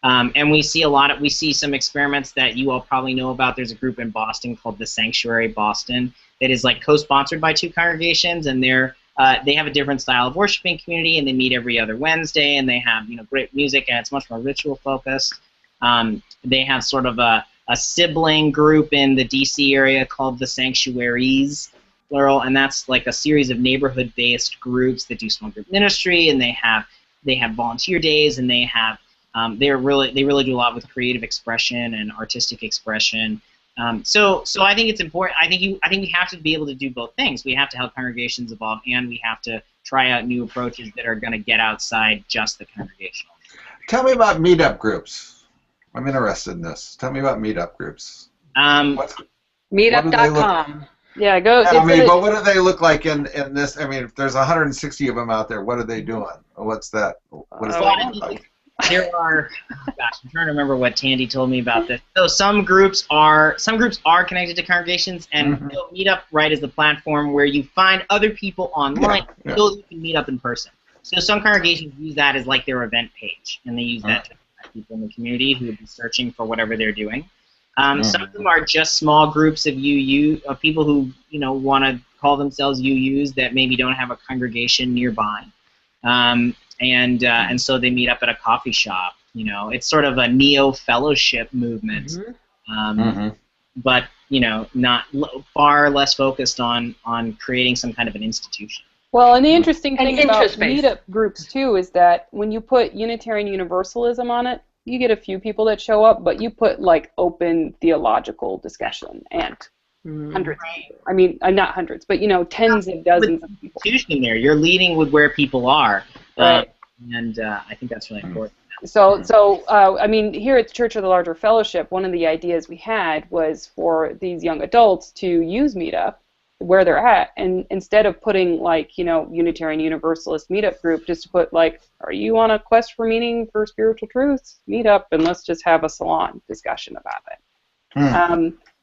And we see some experiments that you all probably know about. There's a group in Boston called the Sanctuary Boston that is like co-sponsored by 2 congregations, and they have a different style of worshiping community, and they meet every other Wednesday, and they have, you know, great music, and it's much more ritual focused. They have sort of a sibling group in the DC area called the Sanctuaries, plural, and that's like a series of neighborhood-based groups that do small group ministry, and they have volunteer days, and they have they really do a lot with creative expression and artistic expression. So I think it's important. I think we have to be able to do both things. We have to help congregations evolve, and we have to try out new approaches that are going to get outside just the congregational. Tell me about meetup groups. I'm interested in this. Tell me about meetup groups. Meetup.com. Yeah, go. Yeah, I mean, but what do they look like in this? I mean, if there's 160 of them out there, what are they doing? What's that? What does that look like? There are, gosh, I'm trying to remember what Tandy told me about this. So some groups are connected to congregations, and Meetup, right, is the platform where you find other people online until you can meet up in person. So some congregations use that as like their event page, and they use that to connect people in the community who would be searching for whatever they're doing. Some of them are just small groups of people who, you know, want to call themselves UUs that maybe don't have a congregation nearby. And so they meet up at a coffee shop. You know, it's sort of a neo-fellowship movement, but, you know, far less focused on creating some kind of an institution. Well, and the interesting thing about meetup groups too is that when you put Unitarian Universalism on it, you get a few people that show up, but you put like open theological discussion and hundreds. I mean, not hundreds, but, you know, tens of dozens of people. Institution there, you're leading with where people are. Right. And I think that's really important. So I mean, here at the Church of the Larger Fellowship, one of the ideas we had was for these young adults to use Meetup where they're at, and instead of putting like, you know, Unitarian Universalist Meetup group, just to put like, are you on a quest for meaning for spiritual truths? Meet up and let's just have a salon discussion about it.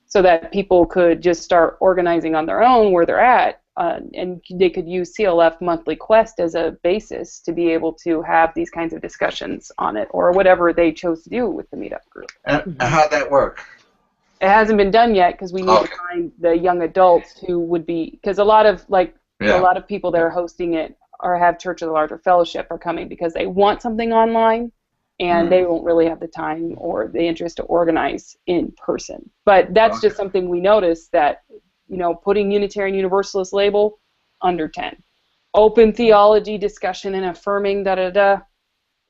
So that people could just start organizing on their own where they're at. And they could use CLF Monthly Quest as a basis to be able to have these kinds of discussions on it, or whatever they chose to do with the meetup group. And how'd that work? It hasn't been done yet because we need to find the young adults who would be, because a lot of people that are hosting it or have Church of the Larger Fellowship are coming because they want something online, and they won't really have the time or the interest to organize in person. But that's just something we noticed, that, you know, putting Unitarian Universalist label, under 10. Open theology discussion and affirming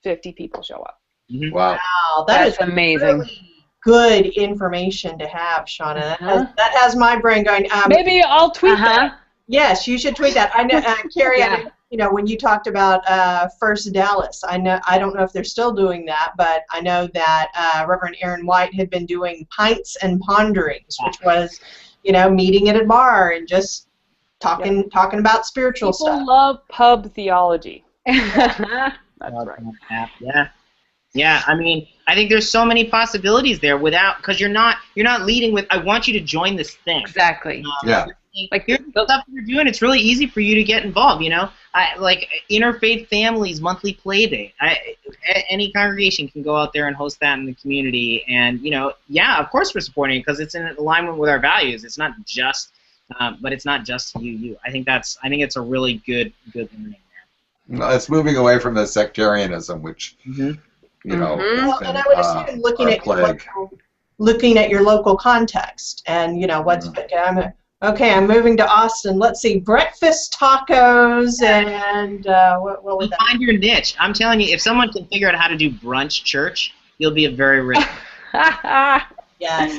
50 people show up. Wow. Wow, That's amazing. Really good information to have, Shauna. That has my brain going. Maybe I'll tweet that. Yes, you should tweet that. I know, Carey. You know, when you talked about First Dallas, I don't know if they're still doing that, but I know that Reverend Aaron White had been doing Pints and Ponderings, which was, you know, meeting at a bar and just talking about spiritual stuff. People love pub theology. That's right. Yeah. I mean, I think there's so many possibilities there because you're not leading with, I want you to join this thing. Exactly. Like, here's the stuff you're doing. It's really easy for you to get involved. You know, like Interfaith Families Monthly Play Date. Any congregation can go out there and host that in the community, and, you know, of course we're supporting it because it's in alignment with our values. It's not just, but it's not just UU. I think it's a really good learning there. It's moving away from the sectarianism, which you know, Well, has and been I would assume looking at your local context, and you know what's I'm moving to Austin. Let's see, breakfast tacos and what was that? Find your niche. I'm telling you, if someone can figure out how to do brunch church, you'll be a very rich. Yes.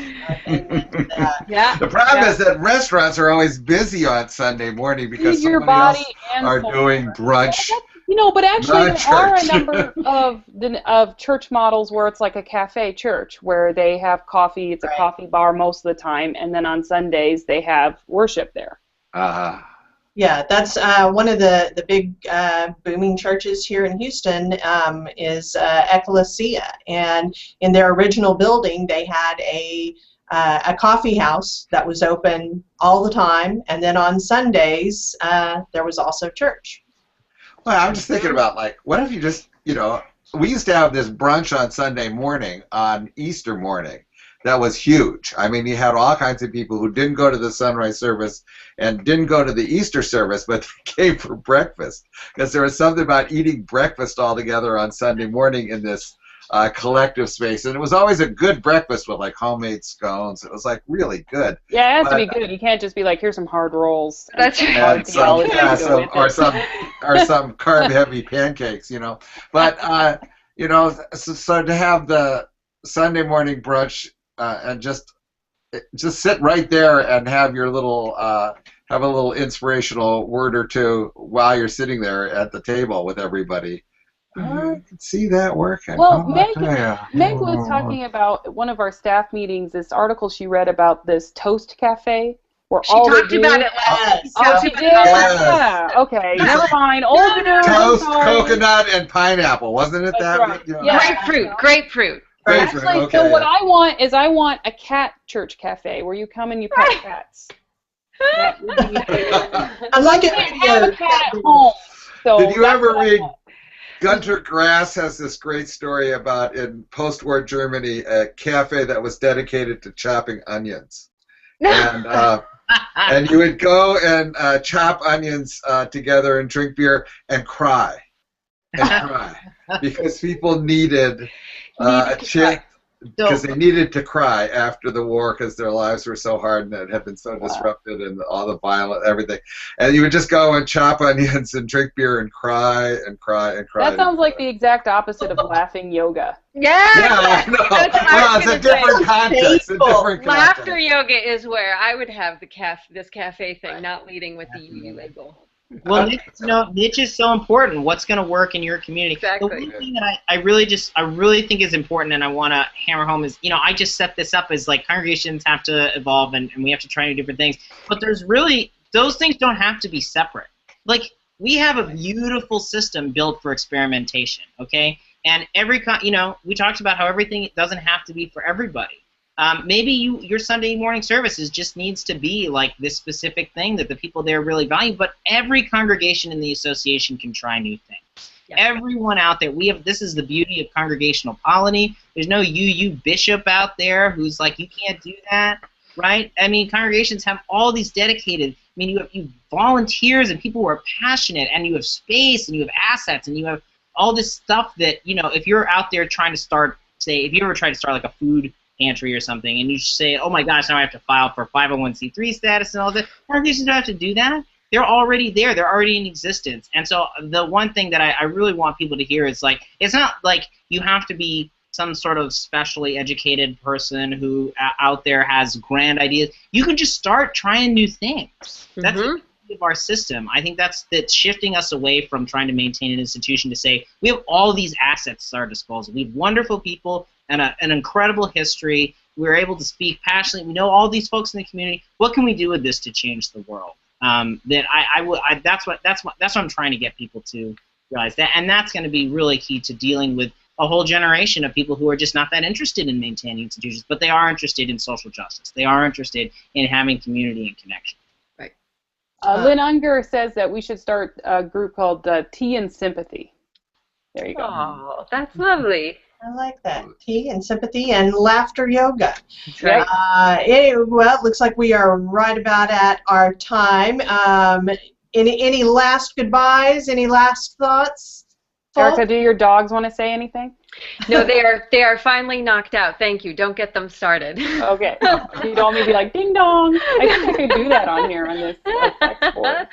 Yeah. The problem is that restaurants are always busy on Sunday morning because Feed your somebody else body and are soul. doing brunch. You know, but actually Not there are a church. number of church models where it's like a cafe church where they have coffee. It's a coffee bar most of the time, and then on Sundays they have worship there. Yeah, that's one of the big booming churches here in Houston is Ecclesia, and in their original building they had a coffee house that was open all the time, and then on Sundays there was also church. Well, I'm just thinking about, like, what if you just, you know, we used to have this brunch on Sunday morning on Easter morning. That was huge. I mean, you had all kinds of people who didn't go to the sunrise service and didn't go to the Easter service, but came for breakfast. Because there was something about eating breakfast all together on Sunday morning in this collective space. And it was always a good breakfast with, like, homemade scones. It was, like, really good. Yeah, it has to be good. You can't just be like, here's some hard rolls. That's and some or some carb-heavy pancakes, you know. But, you know, so to have the Sunday morning brunch and just sit right there and have your little have a little inspirational word or two while you're sitting there at the table with everybody. I can see that working. Well, Meg was talking about one of our staff meetings, this article she read about this Toast Cafe. Where she talked about it last week. Oh, she did? Yeah, okay. Never mind. Toast, coconut, and pineapple. Wasn't it that? Right. Yeah. Grapefruit. Actually, okay, so what I want is I want a cat church cafe where you come and you pet cats. That would be I like it. can't have a cat at home. So Did you ever read want. Gunter Grass has this great story about in post-war Germany a cafe that was dedicated to chopping onions. And you would go and chop onions together and drink beer and cry. Because people needed a chance, because they needed to cry after the war because their lives were so hard and it had been so disrupted and all the violent everything. And you would just go and chop onions and drink beer and cry and cry and cry. That sounds like the exact opposite of laughing yoga. Yeah, I know. Well, it's a different context. Laughter yoga is where I would have this cafe thing, not leading with the UU label. Well, niche is so important. What's going to work in your community? Exactly. The one thing that I really think is important, and I want to hammer home is, I just set this up as like congregations have to evolve, and we have to try new different things. But there's really those things don't have to be separate. Like we have a beautiful system built for experimentation. Okay, and we talked about how everything doesn't have to be for everybody. Maybe your Sunday morning services just needs to be like this specific thing that the people there really value, but every congregation in the association can try new things. Yeah. Everyone out there, this is the beauty of congregational polity. There's no UU bishop out there who's like, you can't do that, right? I mean, congregations have all these dedicated, you have volunteers and people who are passionate, and you have space and you have assets and you have all this stuff that, if you're out there trying to start, say, if you ever tried to start like a food pantry or something, and you say, oh my gosh, now I have to file for 501c3 status and all that. Congregations don't have to do that. They're already there. They're already in existence. And so the one thing that I really want people to hear is like, it's not like you have to be some sort of specially educated person who out there has grand ideas. You can just start trying new things. That's the beauty of our system. I think that's shifting us away from trying to maintain an institution to say, we have all these assets at our disposal. We have wonderful people and an incredible history. We're able to speak passionately. We know all these folks in the community. What can we do with this to change the world? That's what I'm trying to get people to realize that, and that's going to be really key to dealing with a whole generation of people who are just not that interested in maintaining institutions, but they are interested in social justice. They are interested in having community and connection. Right. Lynn Unger says that we should start a group called Tea and Sympathy. There you go. Oh, that's lovely. I like that. Tea and sympathy and laughter yoga. That's right. Well, it looks like we are right about at our time. Any last goodbyes? Any last thoughts? Erica, do your dogs want to say anything? No, they are finally knocked out. Thank you. Don't get them started. Okay. You don't want me to be like, ding dong. I think I could do that on here on this text board.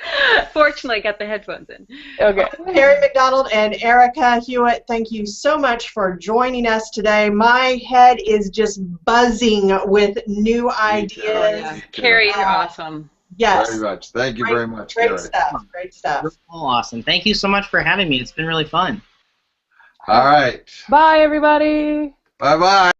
Fortunately, I got the headphones in. Okay. Carey McDonald and Erica Hewitt, thank you so much for joining us today. My head is just buzzing with new ideas. Carey, you're awesome. Yes. Very much. Thank you very much, Great Carey. stuff. Great stuff. You're all awesome. Thank you so much for having me. It's been really fun. All right. Bye, everybody. Bye-bye.